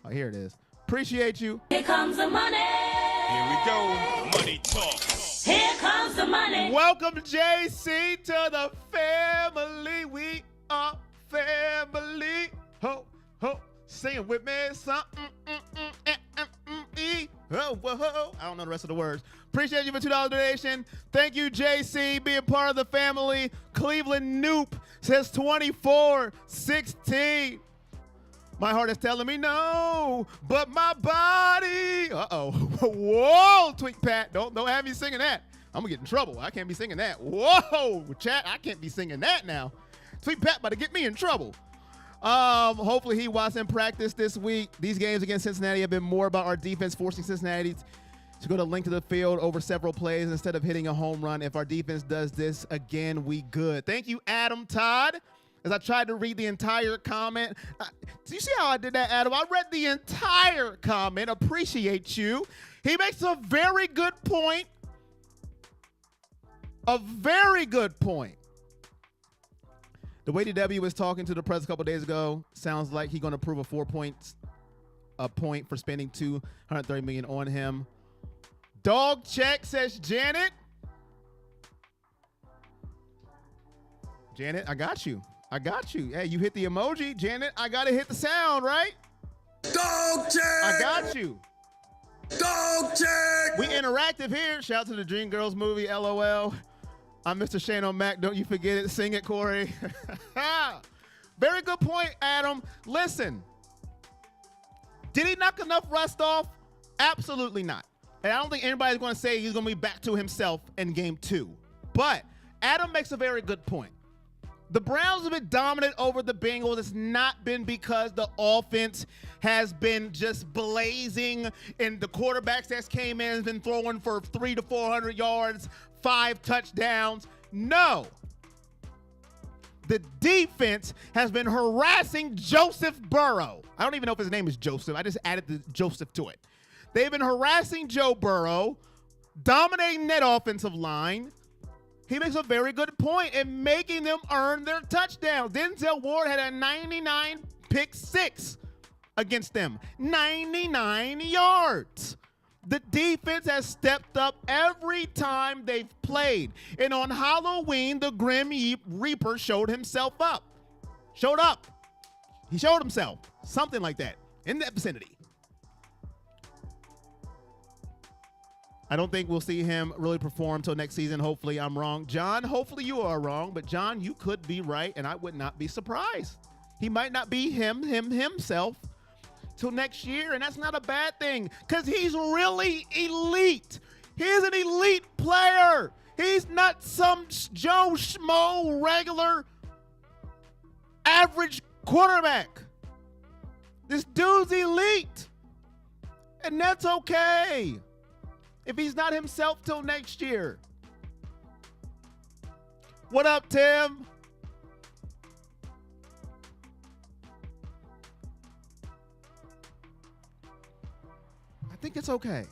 Oh, here it is. Appreciate you. Here comes the money. Here we go. Money talk. Here comes the money. Welcome, JC, to the family. We are family. Ho, ho, sing with me. Something. Oh, whoa. I don't know the rest of the words. Appreciate you for $2 donation. Thank you, JC, being part of the family. Cleveland Noop says 24-16. My heart is telling me no, but my body. Uh-oh. Whoa, Twink Pat. Don't have me singing that. I'm going to get in trouble. I can't be singing that. Whoa, chat. I can't be singing that now. Twink Pat about to get me in trouble. Hopefully he Watson practice this week. These games against Cincinnati have been more about our defense forcing Cincinnati to go to length of the field over several plays instead of hitting a home run. If our defense does this again, we good. Thank you, Adam Todd. As I tried to read the entire comment. Do you see how I did that, Adam? I read the entire comment. Appreciate you. He makes a very good point. A very good point. The way DW was talking to the press a couple days ago sounds like he's going to prove a 4 points a point for spending $230 million on him. Dog check, says Janet. Janet, I got you. Hey, you hit the emoji. Janet, I got to hit the sound, right? Dog check! I got you. Dog check! We interactive here. Shout out to the Dreamgirls movie, LOL. I'm Mr. Shane O'Mac. Don't you forget it. Sing it, Corey. Very good point, Adam. Listen, did he knock enough rust off? Absolutely not. And I don't think anybody's going to say he's going to be back to himself in game 2. But Adam makes a very good point. The Browns have been dominant over the Bengals. It's not been because the offense has been just blazing and the quarterbacks that came in has been throwing for 300 to 400 yards, 5 touchdowns. No. The defense has been harassing Joseph Burrow. I don't even know if his name is Joseph. I just added the Joseph to it. They've been harassing Joe Burrow, dominating that offensive line. He makes a very good point in making them earn their touchdowns. Denzel Ward had a 99 pick 6 against them. 99 yards. The defense has stepped up every time they've played. And on Halloween, the Grim Reaper showed himself up. Showed up. He showed himself. Something like that. In that vicinity. I don't think we'll see him really perform till next season. Hopefully I'm wrong. John, hopefully you are wrong. But John, you could be right, and I would not be surprised. He might not be himself till next year, and that's not a bad thing because he's really elite. He's an elite player. He's not some Joe Schmo regular average quarterback. This dude's elite, and that's okay. If he's not himself till next year. What up, Tim? I think it's okay.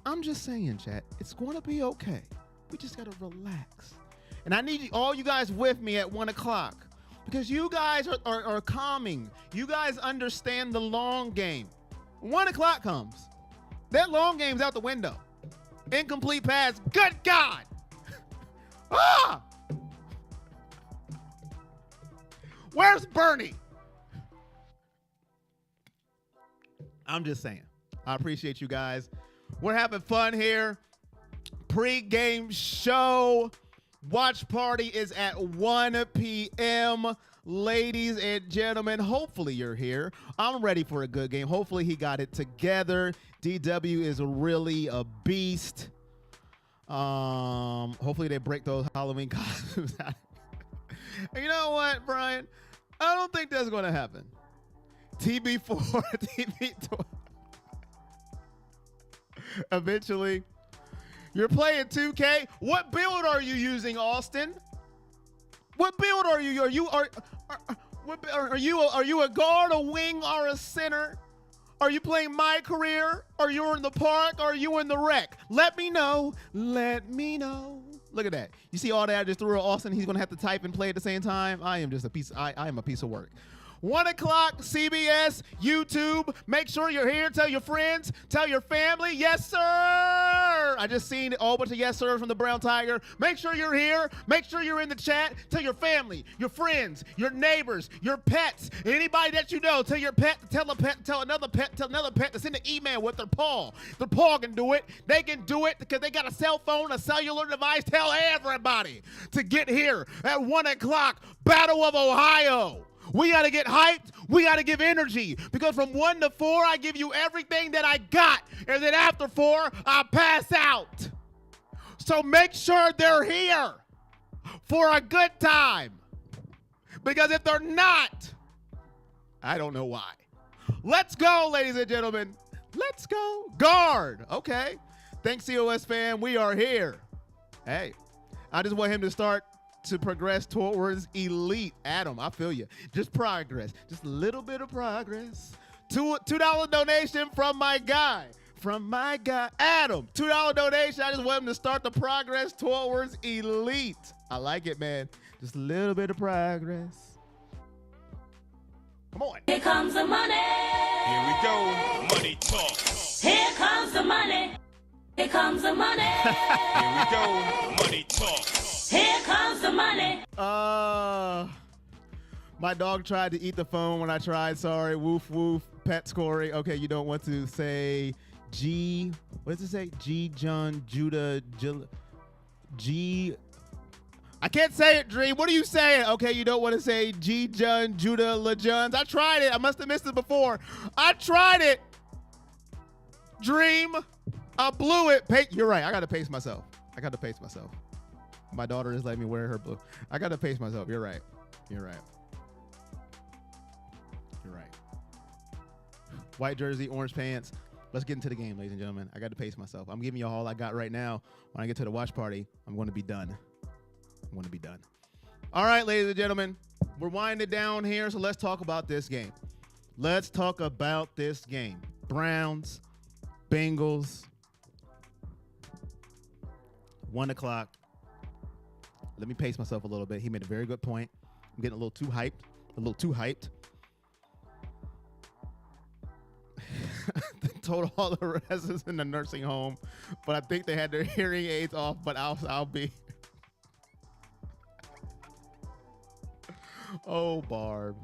I'm just saying, chat. It's going to be okay. We just got to relax. And I need all you guys with me at 1 o'clock because you guys are calming. You guys understand the long game. 1 o'clock comes. That long game's out the window. Incomplete pass. Good God. Ah! Where's Bernie? I'm just saying. I appreciate you guys. We're having fun here. Pre-game show. Watch party is at 1 p.m. Ladies and gentlemen, hopefully you're here. I'm ready for a good game. Hopefully he got it together. DW is really a beast. Hopefully they break those Halloween costumes out. You know what, Brian? I don't think that's going to happen. TB4, TB12. Eventually. You're playing 2K. What build are you using, Austin? What build are you? Are you a guard, a wing, or a center? Are you playing my career? Are you in the park? Or are you in the rec? Let me know. Let me know. Look at that. You see all that I just threw at Austin? He's gonna have to type and play at the same time. I am just a piece. I am a piece of work. 1 o'clock, CBS, YouTube. Make sure you're here. Tell your friends. Tell your family. Yes, sir. I just seen a whole bunch of yes, sir from the Brown Tiger. Make sure you're here. Make sure you're in the chat. Tell your family, your friends, your neighbors, your pets, anybody that you know. Tell your pet, tell a pet, tell another pet to send an email with their paw. Their paw can do it. They can do it because they got a cell phone, a cellular device. Tell everybody to get here at 1 o'clock. Battle of Ohio. We got to get hyped. We got to give energy because from 1 to 4, I give you everything that I got. And then after 4, I pass out. So make sure they're here for a good time. Because if they're not, I don't know why. Let's go, ladies and gentlemen. Let's go. Guard. Okay. Thanks, COS fan. We are here. Hey, I just want him to start to progress towards elite. Adam, I feel you. Just progress. Just a little bit of progress. $2 donation from my guy. Adam. $2 donation. I just want him to start the progress towards elite. I like it, man. Just a little bit of progress. Come on. Here comes the money. Here we go. Money talk. Here comes the money. Here comes the money. Here we go. Money talk. Here comes the money. My dog tried to eat the phone when I tried. Sorry. Woof, woof. Pet Scory. Okay, you don't want to say G. What does it say? G. John, Judah, G. I can't say it, Dream. What are you saying? Okay, you don't want to say G. John, Judah, LeJohns. I tried it. I must have missed it before. I tried it. Dream. I blew it. You're right. I got to pace myself. My daughter is letting me wear her blue. I got to pace myself. You're right. White jersey, orange pants. Let's get into the game, ladies and gentlemen. I got to pace myself. I'm giving you all I got right now. When I get to the watch party, I'm going to be done. All right, ladies and gentlemen. We're winding down here, so let's talk about this game. Browns, Bengals. 1 o'clock. Let me pace myself a little bit. He made a very good point. I'm getting a little too hyped. Told all the residents in the nursing home, but I think they had their hearing aids off, but I'll be. Oh, Barb.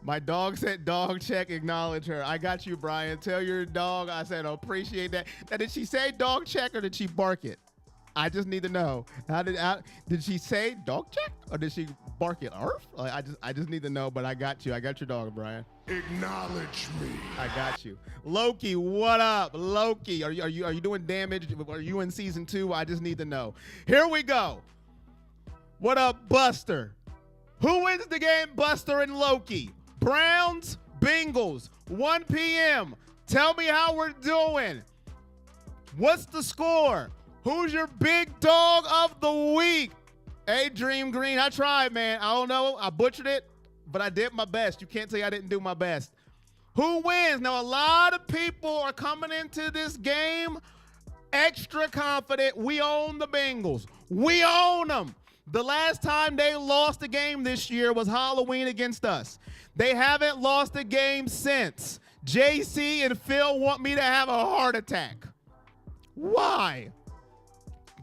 My dog said dog check, acknowledge her. I got you, Brian. Tell your dog I said appreciate that. Now, did she say dog check or did she bark it? I just need to know. Did she say dog check or did she bark it? Arf? I just need to know, but I got you. I got your dog, Brian. Acknowledge me. I got you. Loki, what up? Loki, are you doing damage? Are you in season 2? I just need to know. Here we go. What up, Buster? Who wins the game, Buster and Loki? Browns, Bengals, 1 p.m. Tell me how we're doing. What's the score? Who's your big dog of the week? Hey, Dream Green, I tried, man. I don't know. I butchered it, but I did my best. You can't say I didn't do my best. Who wins? Now, a lot of people are coming into this game extra confident. We own the Bengals. We own them. The last time they lost a game this year was Halloween against us. They haven't lost a game since. JC and Phil want me to have a heart attack. Why?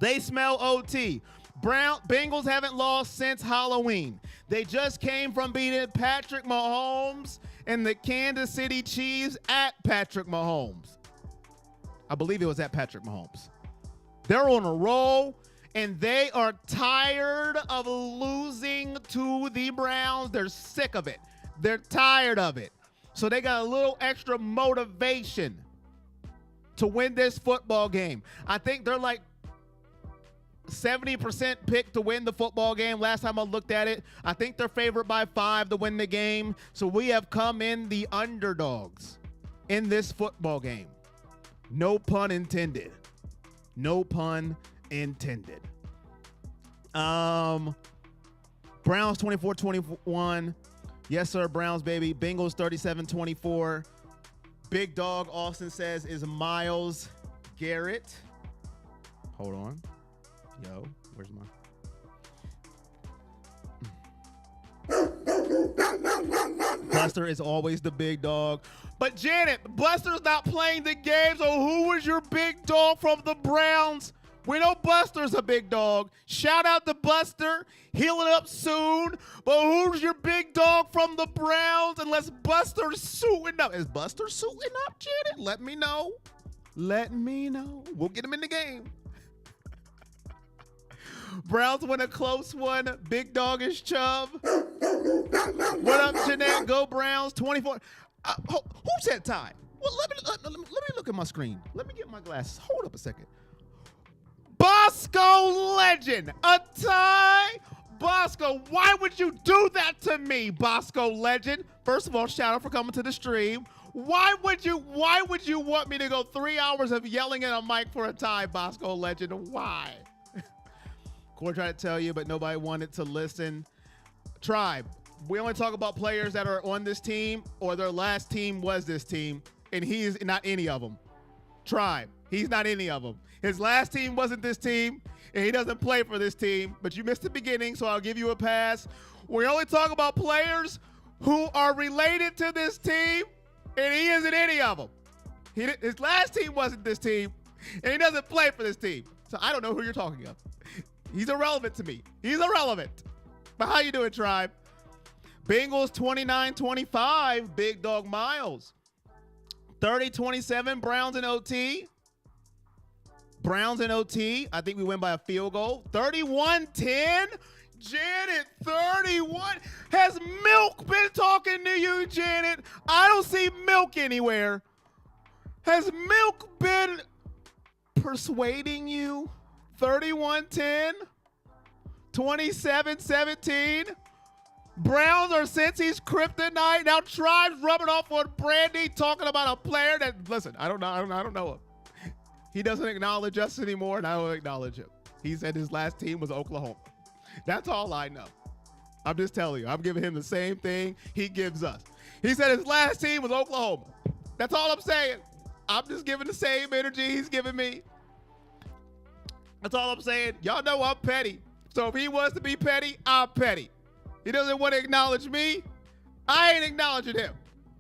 They smell OT. Bengals haven't lost since Halloween. They just came from beating Patrick Mahomes and the Kansas City Chiefs at Patrick Mahomes. I believe it was at Patrick Mahomes. They're on a roll, and they are tired of losing to the Browns. They're sick of it. They're tired of it. So they got a little extra motivation to win this football game. I think they're like 70% picked to win the football game. Last time I looked at it, I think they're favored by 5 to win the game. So we have come in the underdogs in this football game. No pun intended. No pun intended. Browns 24-21. Yes, sir, Browns, baby. Bengals 37-24. Big dog, Austin says, is Myles Garrett. Hold on. Yo, where's mine? Buster is always the big dog. But Janet, Buster's not playing the game, so who was your big dog from the Browns? We know Buster's a big dog. Shout out to Buster. Healing up soon. But who's your big dog from the Browns? Unless Buster's suiting up. Is Buster suiting up, Janet? Let me know. Let me know. We'll get him in the game. Browns win a close one. Big dog is Chubb. What up, Jeanette? Go Browns. 24. Who said tie? Well, let me look at my screen. Let me get my glasses. Hold up a second. Bosco Legend, a tie. Bosco, why would you do that to me, Bosco Legend? First of all, shout out for coming to the stream. Why would you want me to go 3 hours of yelling at a mic for a tie, Bosco Legend? Why? Corey tried to tell you, but nobody wanted to listen. Tribe, we only talk about players that are on this team or their last team was this team, and he is not any of them. Tribe, he's not any of them. His last team wasn't this team, and he doesn't play for this team, but you missed the beginning, so I'll give you a pass. We only talk about players who are related to this team, and he isn't any of them. His last team wasn't this team, and he doesn't play for this team. So I don't know who you're talking of. He's irrelevant to me. He's irrelevant. But how you doing, Tribe? Bengals 29-25, Big Dog Myles. 30-27, Browns in OT. Browns in OT. I think we win by a field goal. 31-10. Janet, 31. Has Milk been talking to you, Janet? I don't see Milk anywhere. Has Milk been persuading you? 31-10. 27-17. Browns are Cincy's kryptonite. Now Tribe's rubbing off on Brandy, talking about a player that, listen, I don't know him. He doesn't acknowledge us anymore, and I don't acknowledge him. He said his last team was Oklahoma. That's all I know. I'm just telling you. I'm giving him the same thing he gives us. He said his last team was Oklahoma. That's all I'm saying. I'm just giving the same energy he's giving me. That's all I'm saying. Y'all know I'm petty. So if he wants to be petty, I'm petty. He doesn't want to acknowledge me. I ain't acknowledging him.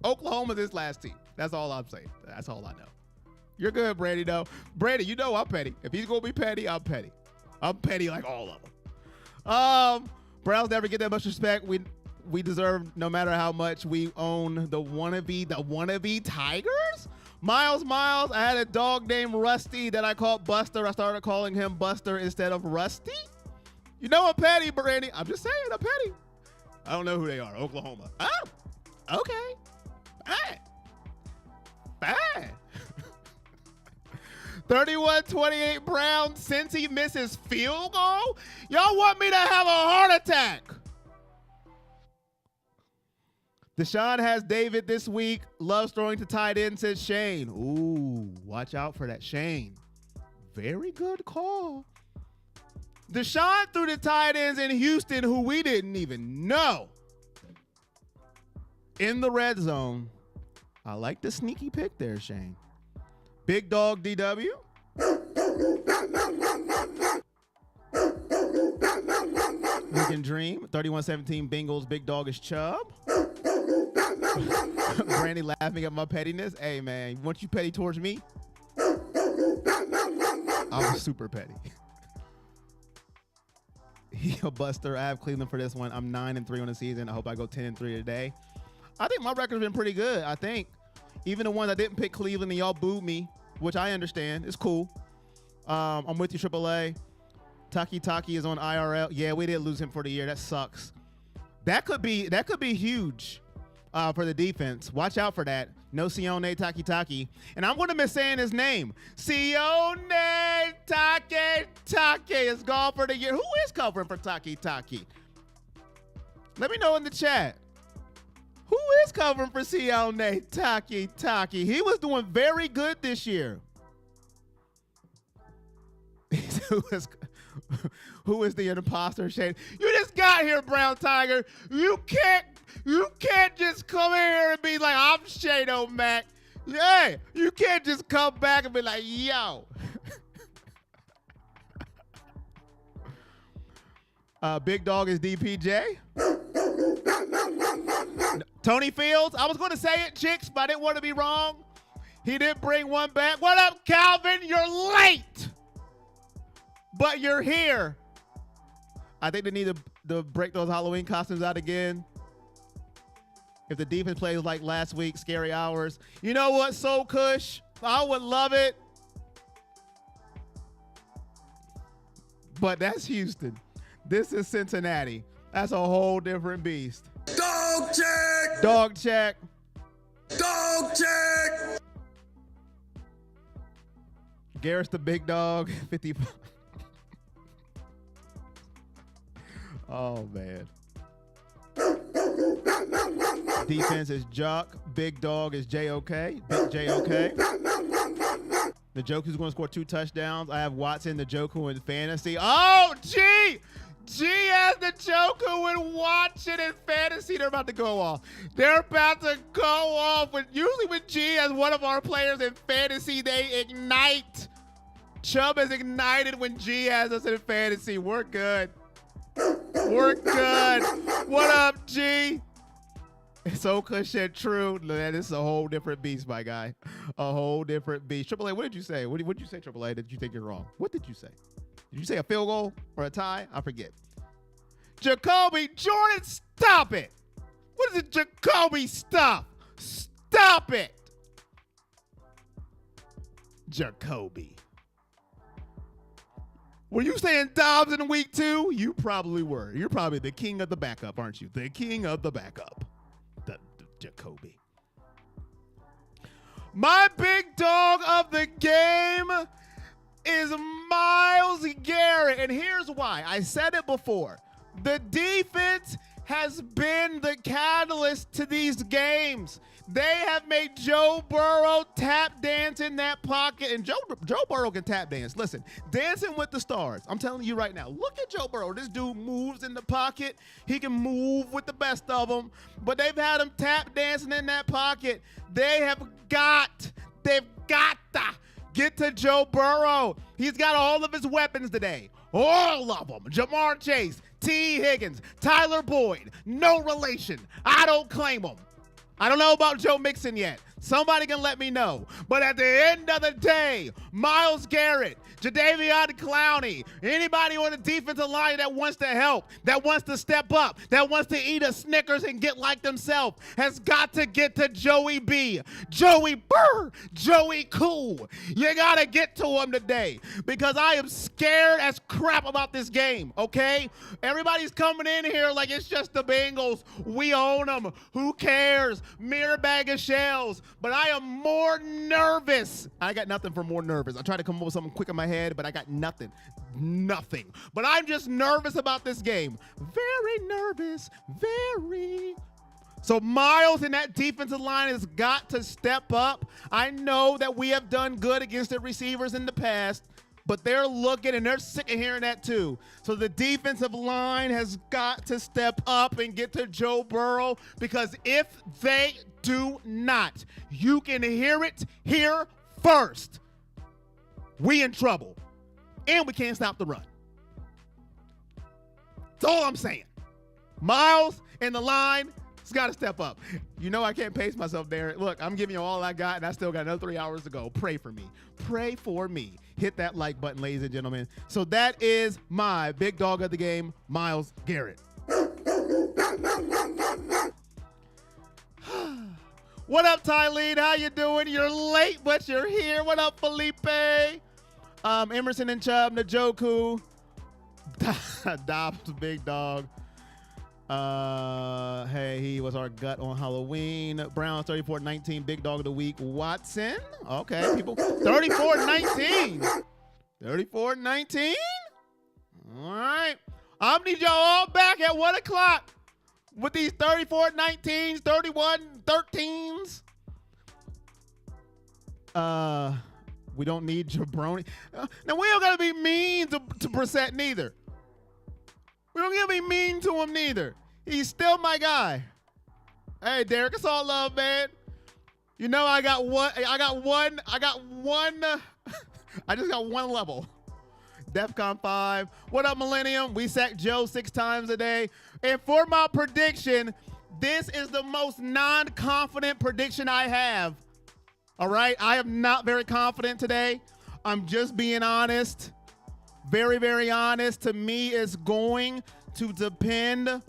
Oklahoma's his last team. That's all I'm saying. That's all I know. You're good, Brady, though. Brady, you know I'm petty. If he's going to be petty, I'm petty. I'm petty like all of them. Browns never get that much respect. We deserve no matter how much we own the wannabe Tigers. Miles, I had a dog named Rusty that I called Buster. I started calling him Buster instead of Rusty. You know I'm petty, Brady. I'm just saying I'm petty. I don't know who they are. Oklahoma. Oh, okay. Fine. 31-28 Browns. Since he misses field goal, y'all want me to have a heart attack. DeShaun has David this week. Loves throwing to tight end, says Shane. Ooh, watch out for that, Shane. Very good call. DeShaun threw the tight ends in Houston who we didn't even know. In the red zone. I like the sneaky pick there, Shane. Big Dog DW. We can dream. 31-17 Bengals. Big Dog is Chubb. Brandy laughing at my pettiness. Hey, man, weren't you petty towards me? I was super petty. Buster, I have Cleveland for this one. I'm 9-3 on the season. I hope I go 10-3 today. I think my record's been pretty good. I think even the ones I didn't pick Cleveland and y'all booed me, which I understand. It's cool. I'm with you, AAA. Taki is on IRL. Yeah, we did lose him for the year. That sucks. That could be huge for the defense. Watch out for that. No Sione Taki. And I'm going to miss saying his name. Sione Taki is gone for the year. Who is covering for Taki? Let me know in the chat. Who is covering for Sione Taki? He was doing very good this year. Who is the imposter, Shane? You just got here, Brown Tiger. You can't just come in here and be like, I'm Shane O'Mac. Yeah, you can't just come back and be like, yo. Big Dog is DPJ. Tony Fields. I was going to say it, chicks, but I didn't want to be wrong. He did bring one back. What up, Calvin? You're late, but you're here. I think they need to break those Halloween costumes out again. If the defense plays like last week, scary hours. You know what, Soul Kush? I would love it. But that's Houston. This is Cincinnati. That's a whole different beast. Dog check! Dog check. Dog check! Garrett's the big dog. 55. Oh, man. Defense is Jock. Big dog is J-O-K. Big J-O-K. The Joker's going to score 2 touchdowns. I have Watson, the Joker in fantasy. Oh, G! G has the Joker with Watson in fantasy. They're about to go off. They're about to go off. Usually with G as one of our players in fantasy, they ignite. Chubb is ignited when G has us in fantasy. We're good. We're good. What up, G? So cushion true. Man, this is a whole different beast, my guy. A whole different beast. AAA, what did you say? What did you say, AAA, that you think you're wrong? What did you say? Did you say a field goal or a tie? I forget. Jacoby Jordan, stop it. What is it, Jacoby? Stop. Stop it. Jacoby. Were you saying Dobbs in week 2? You probably were. You're probably the king of the backup, aren't you? The king of the backup. The Jacoby. My big dog of the game is Myles Garrett. And here's why. I said it before. The defense has been the catalyst to these games. They have made Joe Burrow tap dance in that pocket. And Joe Burrow can tap dance. Listen, dancing with the stars. I'm telling you right now, look at Joe Burrow. This dude moves in the pocket. He can move with the best of them. But they've had him tap dancing in that pocket. They've got to get to Joe Burrow. He's got all of his weapons today. All of them. Jamar Chase, T. Higgins, Tyler Boyd. No relation. I don't claim them. I don't know about Joe Mixon yet. Somebody can let me know. But at the end of the day, Myles Garrett, Jadeveon Clowney, anybody on the defensive line that wants to help, that wants to step up, that wants to eat a Snickers and get like themselves, has got to get to Joey B. Joey Burr, Joey Cool. You got to get to him today because I am scared as crap about this game, okay? Everybody's coming in here like it's just the Bengals. We own them. Who cares? Mere bag of shells. But I am more nervous. I got nothing for more nervous. I tried to come up with something quick in my head, but I got nothing. Nothing. But I'm just nervous about this game. Very nervous. Very. So Myles and that defensive line has got to step up. I know that we have done good against the receivers in the past, but they're looking and they're sick of hearing that too. So the defensive line has got to step up and get to Joe Burrow because if they do not, you can hear it here first. We in trouble. And we can't stop the run. That's all I'm saying. Myles and the line has got to step up. You know I can't pace myself, Darren. Look, I'm giving you all I got, and I still got another 3 hours to go. Pray for me. Pray for me. Hit that like button, ladies and gentlemen. So that is my big dog of the game, Myles Garrett. What up, Tylene? How you doing? You're late, but you're here. What up, Felipe? Emerson and Chubb, Njoku. Dobbs, big dog. Hey, he was our gut on Halloween. Browns 34-19, big dog of the week. Watson. Okay, people. 34-19. 34-19. All right. I'm need y'all all back at 1 o'clock with these 34-19s, 31-13s. We don't need jabroni. Now, we don't got to be mean to Brissett neither. We don't got to be mean to him neither. He's still my guy. Hey, Derek, it's all love, man. You know I got one. I just got one level. DEFCON 5. What up, Millennium? We sack Joe 6 times a day. And for my prediction, this is the most non-confident prediction I have. All right? I am not very confident today. I'm just being honest. Very, very honest. To me, it's going to depend.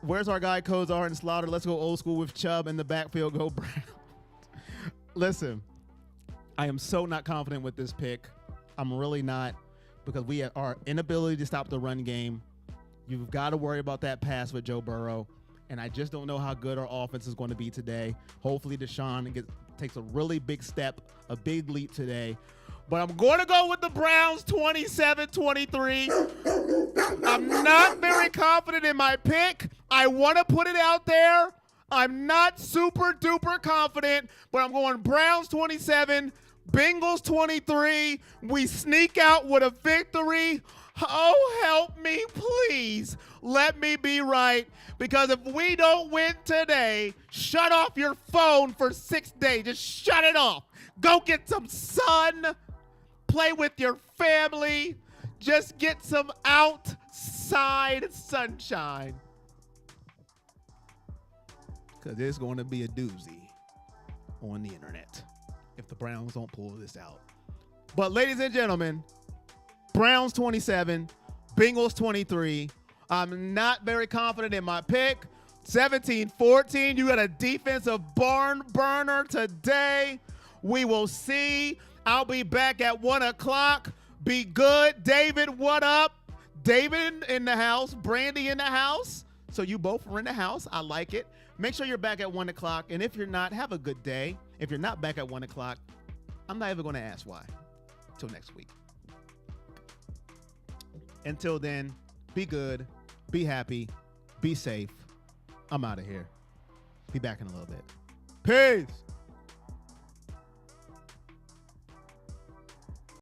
Where's our guy, Kozar and Slaughter? Let's go old school with Chubb in the backfield. Go Browns. Listen, I am so not confident with this pick. I'm really not, because we have our inability to stop the run game. You've got to worry about that pass with Joe Burrow, and I just don't know how good our offense is going to be today. Hopefully DeShaun takes a really big step, a big leap today. But I'm going to go with the Browns 27-23. I'm not very confident in my pick. I want to put it out there. I'm not super duper confident, but I'm going Browns 27, Bengals 23. We sneak out with a victory. Oh, help me, please. Let me be right. Because if we don't win today, shut off your phone for 6 days. Just shut it off. Go get some sun. Play with your family. Just get some outside sunshine. Because it's going to be a doozy on the internet if the Browns don't pull this out. But ladies and gentlemen, Browns 27, Bengals 23. I'm not very confident in my pick. 17-14. You got a defensive barn burner today. We will see. I'll be back at 1 o'clock. Be good. David, what up? David in the house. Brandy in the house. So you both are in the house. I like it. Make sure you're back at 1 o'clock. And if you're not, have a good day. If you're not back at 1 o'clock, I'm not even going to ask why. Till next week. Until then, be good. Be happy. Be safe. I'm out of here. Be back in a little bit. Peace.